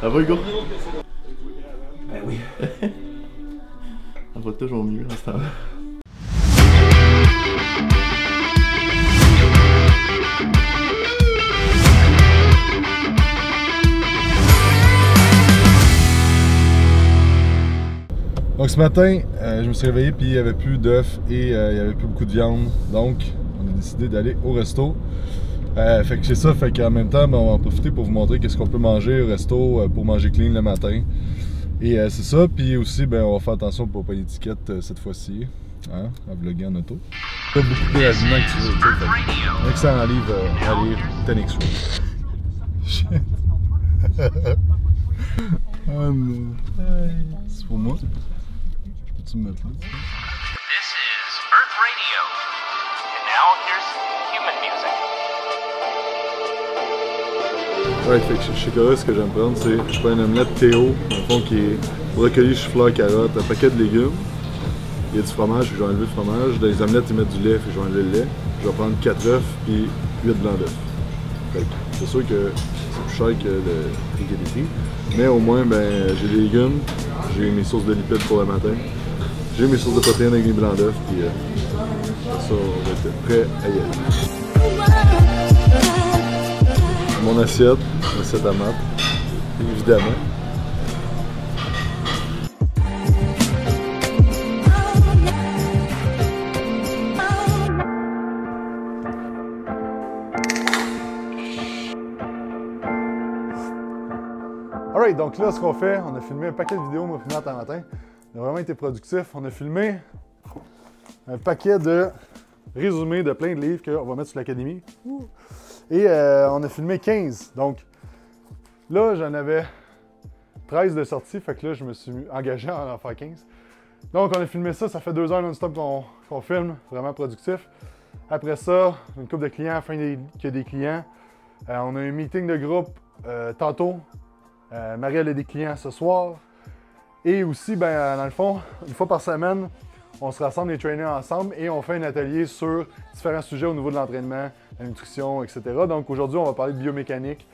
Ça va, Hugo? Ben oui. Ça va toujours mieux à ce temps-là. Donc ce matin, je me suis réveillé puis il n'y avait plus d'œufs et il n'y avait plus beaucoup de viande. Donc on a décidé d'aller au resto. Fait que c'est ça, fait qu'en même temps, ben, on va en profiter pour vous montrer qu'est-ce qu'on peut manger au resto pour manger clean le matin. Et c'est ça, puis aussi ben, on va faire attention pour pas l'étiquette cette fois-ci. Hein, à vlogger en auto. Pas beaucoup de raffinement que tu veux, tu sais. Excellent livre à lire, 10x Shit. Oh non. C'est pour moi. Peux-tu me mettre là? This is Earth Radio. And now here's human music. Ouais, fait que chez Chocolat, ce que j'aime prendre, c'est je prends une omelette Théo, dans le fond qui est brocoli, chou-fleur, carotte, un paquet de légumes. Il y a du fromage, puis je vais enlever le fromage. Dans les omelettes, ils mettent du lait, puis je vais enlever le lait. Je vais prendre 4 œufs, puis 8 blancs d'œufs. Fait que c'est sûr que c'est plus cher que le prix qualité. Mais au moins, ben, j'ai des légumes, j'ai mes sources de lipides pour le matin, j'ai mes sources de protéines avec mes blancs d'œufs, puis ça, on va être prêt à y aller. Mon assiette à maths, évidemment. Alright, donc là, ce qu'on fait, on a filmé un paquet de vidéos, moi, filmé en matin. On a vraiment été productif. On a filmé un paquet de résumés de plein de livres qu'on va mettre sur l'Académie. Et on a filmé 15. Donc là, j'en avais 13 de sortie, fait que là, je me suis engagé à en faire 15. Donc on a filmé ça, ça fait 2 heures non-stop qu'on filme, vraiment productif. Après ça, une couple de clients, afin qu'il y ait des clients. On a un meeting de groupe tantôt. Marielle a des clients ce soir. Et aussi, ben, dans le fond, une fois par semaine, on se rassemble les trainers ensemble et on fait un atelier sur différents sujets au niveau de l'entraînement, la nutrition, etc. Donc aujourd'hui, on va parler de biomécanique.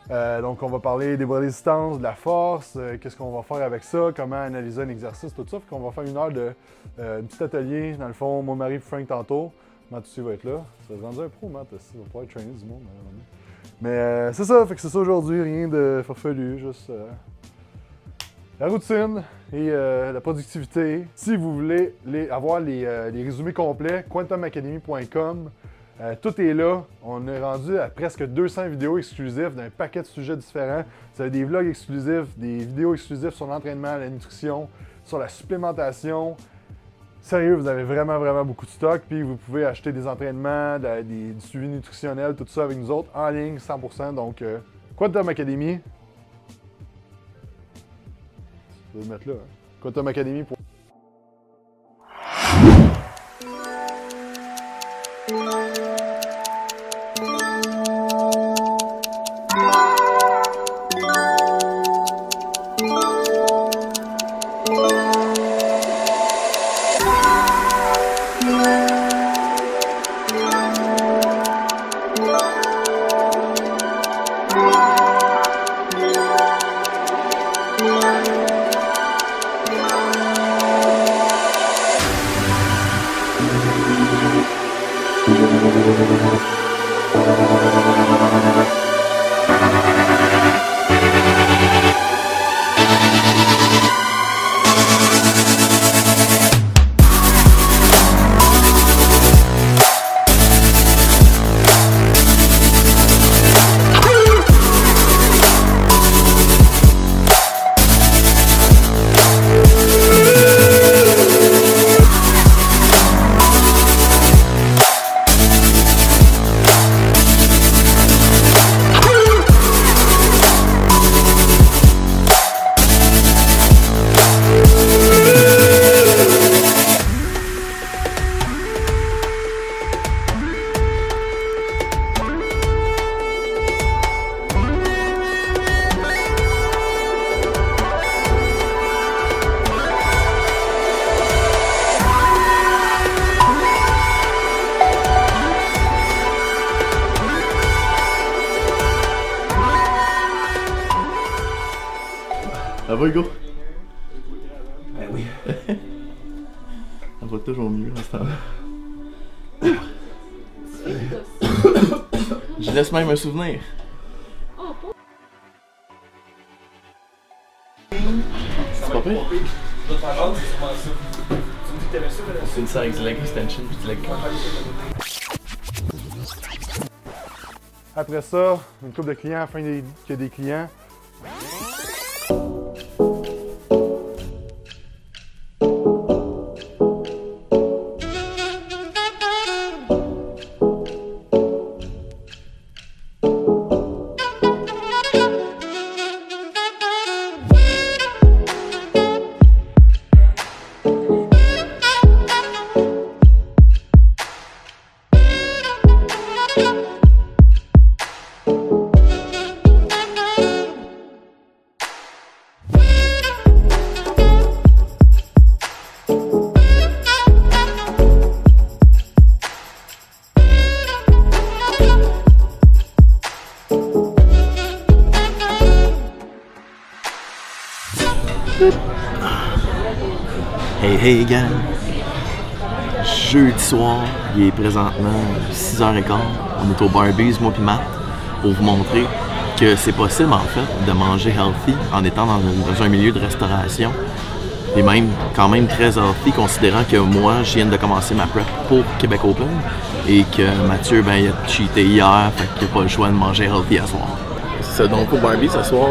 Donc on va parler des bras de résistance, de la force, qu'est-ce qu'on va faire avec ça, comment analyser un exercice, tout ça. Fait qu'on va faire une heure de un petit atelier. Dans le fond, mon mari Frank tantôt. Matt aussi va être là. Ça va rendre un pro, Matt aussi. Il va pouvoir trainer du monde. Mais c'est ça, fait que c'est ça aujourd'hui, rien de farfelu, juste la routine et la productivité. Si vous voulez avoir les résumés complets, quantumacademy.com, tout est là. On est rendu à presque 200 vidéos exclusives d'un paquet de sujets différents. Vous avez des vlogs exclusifs, des vidéos exclusives sur l'entraînement, la nutrition, sur la supplémentation. Sérieux, vous avez vraiment beaucoup de stock, puis vous pouvez acheter des entraînements, du suivi nutritionnel, tout ça avec nous autres, en ligne, 100%. Donc, Quantum Academy. Je vais le mettre là. Hein. Quantum Academy. Ça va, Hugo? Ben oui. Ça va toujours mieux à ce temps-là. Je laisse même un souvenir. C'est pas pire? C'est une size leg extension puis leg. Après ça, une couple de clients afin qu'il y ait des clients. Hey gang! Jeudi soir, il est présentement 6h15. On est au Barbies, moi pis Matt, pour vous montrer que c'est possible en fait de manger healthy en étant dans un milieu de restauration. Et même quand même très healthy, considérant que moi, je viens de commencer ma prep pour Québec Open et que Mathieu, ben, il a cheaté hier, fait qu'il n'a pas le choix de manger healthy à soir. C'est ça, donc au Barbie ce soir,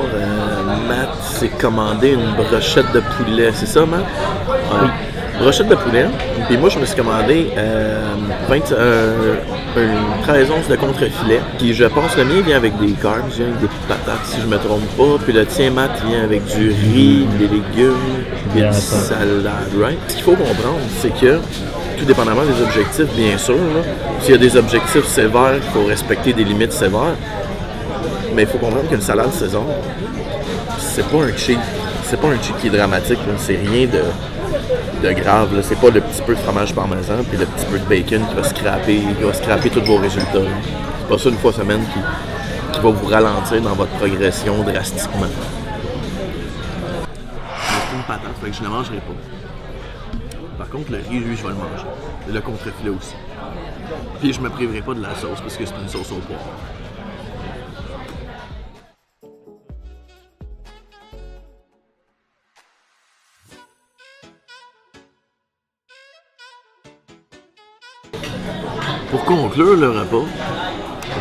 Matt s'est commandé une brochette de poulet, c'est ça, Matt? Oui. Brochette de poulet, puis moi je me suis commandé une 13 onces de contre-filet, puis je pense le mien vient avec des carbs, vient avec des petites patates si je me trompe pas, puis le tien Matt vient avec du riz, des légumes, puis une salade, right? Ce qu'il faut comprendre, c'est que tout dépendamment des objectifs, bien sûr, s'il y a des objectifs sévères, il faut respecter des limites sévères, mais il faut comprendre qu'une salade César, c'est pas un cheat, c'est pas un cheat qui est dramatique, c'est rien de grave, c'est pas le petit peu de fromage parmesan puis le petit peu de bacon qui va scraper tous vos résultats. C'est pas ça une fois semaine qui va vous ralentir dans votre progression drastiquement. C'est une patate, fait que je ne la mangerai pas. Par contre, le riz, lui, je vais le manger. Et le contre-filet aussi. Puis je me priverai pas de la sauce parce que c'est une sauce au poivre. Pour conclure le repas,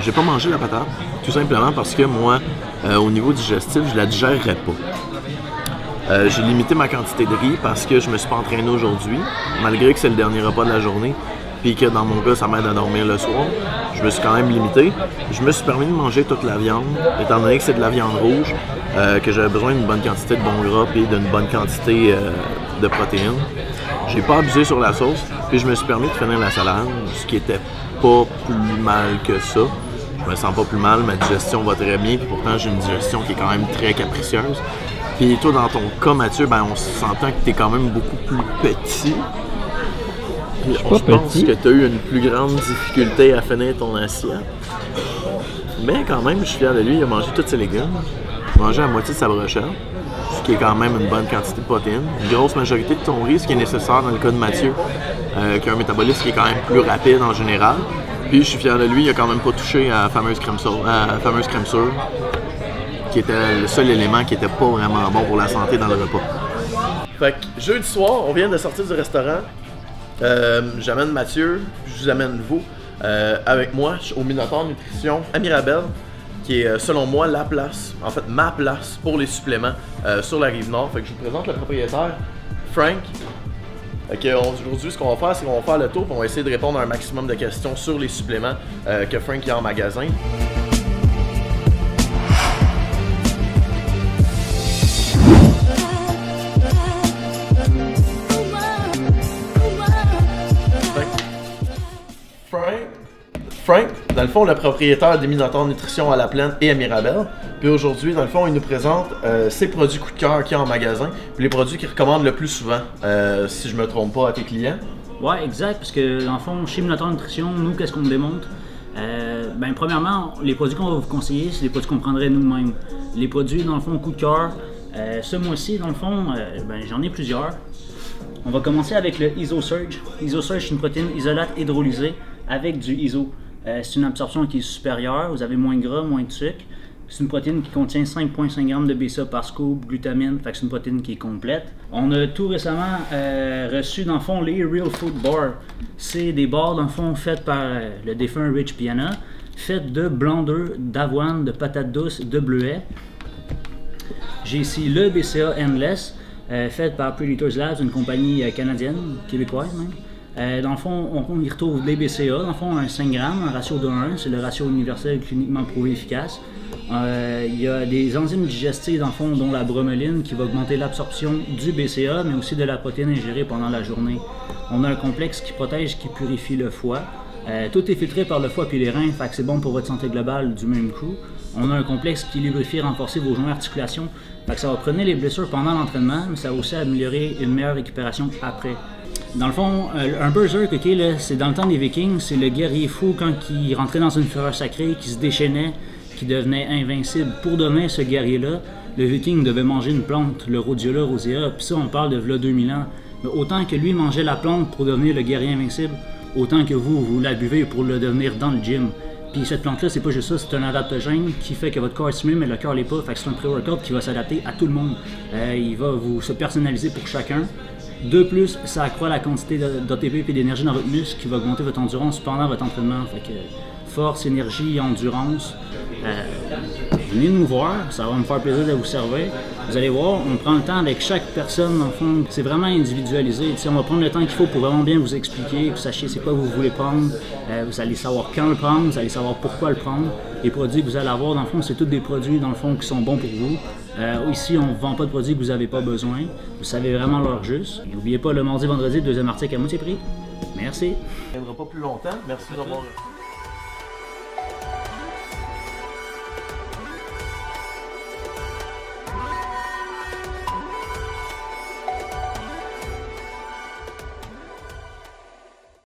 j'ai pas mangé la patate, tout simplement parce que moi, au niveau digestif, je la digérerais pas. J'ai limité ma quantité de riz parce que je me suis pas entraîné aujourd'hui, malgré que c'est le dernier repas de la journée, puis que dans mon cas, ça m'aide à dormir le soir. Je me suis quand même limité. Je me suis permis de manger toute la viande, étant donné que c'est de la viande rouge, que j'avais besoin d'une bonne quantité de bon gras et d'une bonne quantité de protéines. J'ai pas abusé sur la sauce, puis je me suis permis de finir la salade, ce qui était pas plus mal que ça. Je me sens pas plus mal, ma digestion va très bien, puis pourtant j'ai une digestion qui est quand même très capricieuse. Puis toi, dans ton cas, Mathieu, ben on s'entend que t'es quand même beaucoup plus petit. Puis je pense que tu as eu une plus grande difficulté à finir ton assiette. Mais quand même, je suis fier de lui, il a mangé tous ses légumes. Il a mangé la moitié de sa brochette, ce qui est quand même une bonne quantité de protéines. Une grosse majorité de ton riz, ce qui est nécessaire dans le cas de Mathieu, qui a un métabolisme qui est quand même plus rapide en général. Puis je suis fier de lui, il a quand même pas touché à la fameuse crème sûre, qui était le seul élément qui était pas vraiment bon pour la santé dans le repas. Fait que jeudi soir, on vient de sortir du restaurant. J'amène Mathieu, je vous amène vous avec moi au Minotaur Nutrition à Mirabel, qui est selon moi la place, en fait ma place pour les suppléments sur la Rive-Nord. Fait que je vous présente le propriétaire, Frank. Aujourd'hui, ce qu'on va faire, c'est qu'on va faire le tour et on va essayer de répondre à un maximum de questions sur les suppléments que Frank a en magasin. Frank, dans le fond, le propriétaire des Minotaur Nutrition à La Plaine et à Mirabel. Puis aujourd'hui, dans le fond, il nous présente ses produits coup de cœur qu'il y a en magasin, puis les produits qu'il recommande le plus souvent, si je me trompe pas, à tes clients. Ouais, exact, parce que dans le fond, chez Minotaur Nutrition, nous, qu'est-ce qu'on démontre? Premièrement, les produits qu'on va vous conseiller, c'est les produits qu'on prendrait nous-mêmes. Les produits, dans le fond, coup de cœur, Ce mois-ci, dans le fond, j'en ai plusieurs. On va commencer avec le IsoSurge. IsoSurge, c'est une protéine isolate hydrolysée avec du ISO. C'est une absorption qui est supérieure, vous avez moins de gras, moins de sucre. C'est une protéine qui contient 5,5 g de BCA par scoop, glutamine, fait que c'est une protéine qui est complète. On a tout récemment reçu dans le fond les Real Food Bars. C'est des bars dans le fond faites par le défunt Rich Piana, faites de blanc d'œuf, d'avoine, de patates douces, de bleuets. J'ai ici le BCA Endless, fait par Predators Labs, une compagnie canadienne, québécoise même. Dans le fond, on y retrouve des BCA, dans le fond, un 5 g, un ratio de 1, c'est le ratio universel cliniquement prouvé efficace. Il y a des enzymes digestives, dans le fond, dont la bromeline, qui va augmenter l'absorption du BCA, mais aussi de la protéine ingérée pendant la journée. On a un complexe qui protège, qui purifie le foie. Tout est filtré par le foie puis les reins, fait que c'est bon pour votre santé globale du même coup. On a un complexe qui lubrifie et renforce vos joints et articulations, fait que ça va prévenir les blessures pendant l'entraînement, mais ça va aussi améliorer une meilleure récupération après. Dans le fond, un berserk, c'est dans le temps des Vikings, c'est le guerrier fou quand il rentrait dans une fureur sacrée, qui se déchaînait, qui devenait invincible. Pour devenir ce guerrier-là, le Viking devait manger une plante, le Rhodiola rosea, puis ça on parle de v'là 2000 ans. Mais autant que lui mangeait la plante pour devenir le guerrier invincible, autant que vous la buvez pour le devenir dans le gym. Puis cette plante-là, c'est pas juste ça, c'est un adaptogène qui fait que votre corps est stimulé, mais le cœur l'est pas. Fait que c'est un pré-workout qui va s'adapter à tout le monde. Il va se personnaliser pour chacun. De plus, ça accroît la quantité d'ATP et d'énergie dans votre muscle qui va augmenter votre endurance pendant votre entraînement. Fait que force, énergie, endurance. Venez nous voir, ça va me faire plaisir de vous servir. Vous allez voir, on prend le temps avec chaque personne, en fond, c'est vraiment individualisé. T'sais, on va prendre le temps qu'il faut pour vraiment bien vous expliquer, que vous sachiez c'est quoi vous voulez prendre. Vous allez savoir quand le prendre, vous allez savoir pourquoi le prendre. Les produits que vous allez avoir, dans le fond, c'est tous des produits, dans le fond, qui sont bons pour vous. Ici, on ne vend pas de produits que vous n'avez pas besoin. Vous savez vraiment l'heure juste. N'oubliez pas, le mardi, vendredi, deuxième article à moitié prix. Merci. Ça ne viendra pas plus longtemps. Merci d'avoir...